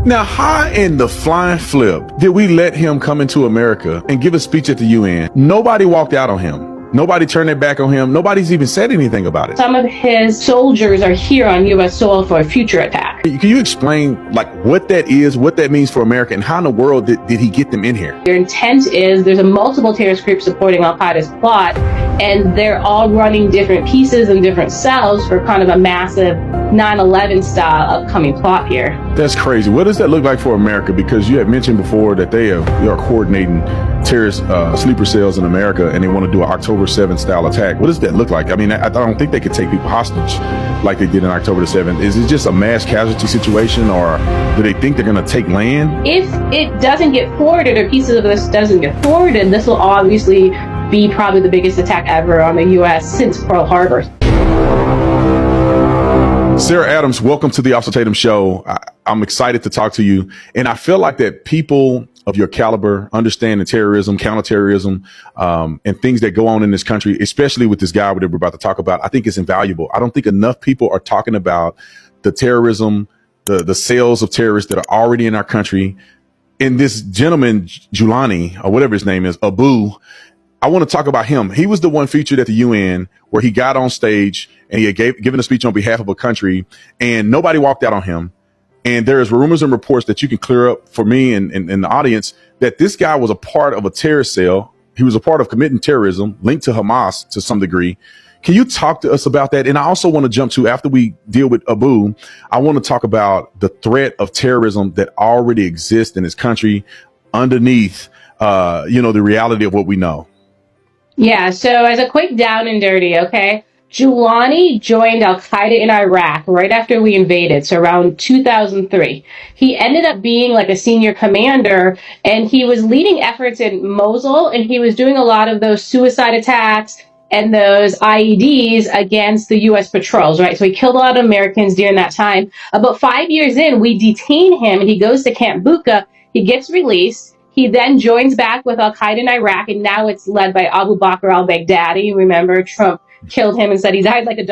Now, how in the flying flip did we let him come into America and give a speech at the UN? Nobody walked out on him. Nobody turned their back on him. Nobody's even said anything about it. Some of his soldiers are here on U.S. soil for a future attack. Can you explain what that is, what that means for America, and how in the world did he get them in here? Their intent is there's a multiple terrorist groups supporting Al-Qaeda's plot, and they're all running different pieces and different cells for kind of a massive 9/11 style upcoming plot here. That's crazy. What does that look like for America? Because you had mentioned before that they are coordinating terrorist sleeper cells in America, and they want to do an October 7th style attack. What does that look like? I mean, I don't think they could take people hostage like they did in October the 7th. Is it just a mass casualty situation, or do they think they're going to take land? If it doesn't get forwarded, or pieces of this doesn't get forwarded, this will obviously be probably the biggest attack ever on the U.S. since Pearl Harbor. Sarah Adams, welcome to the Officer Tatum Show. I'm excited to talk to you. And I feel like that people of your caliber understanding terrorism, counterterrorism, and things that go on in this country, especially with this guy that we're about to talk about, I think it's invaluable. I don't think enough people are talking about the terrorism, the cells of terrorists that are already in our country. And this gentleman, Julani, or whatever his name is, Abu, I want to talk about him. He was the one featured at the UN where he got on stage and he had given a speech on behalf of a country, and nobody walked out on him. And there is rumors and reports that you can clear up for me and the audience that this guy was a part of a terrorist cell. He was a part of committing terrorism linked to Hamas to some degree. Can you talk to us about that? And I also want to jump to, after we deal with Abu, I want to talk about the threat of terrorism that already exists in this country underneath, the reality of what we know. Yeah, so as a quick down and dirty, okay, Julani joined Al-Qaeda in Iraq right after we invaded, so around 2003. He ended up being like a senior commander, and he was leading efforts in Mosul, and he was doing a lot of those suicide attacks and those IEDs against the U.S. patrols, right? So he killed a lot of Americans during that time. About 5 years in, we detain him, and he goes to Camp Bucca. He gets released. He then joins back with Al-Qaeda in Iraq, and now it's led by Abu Bakr al-Baghdadi. Remember, Trump killed him and said he died like a dog.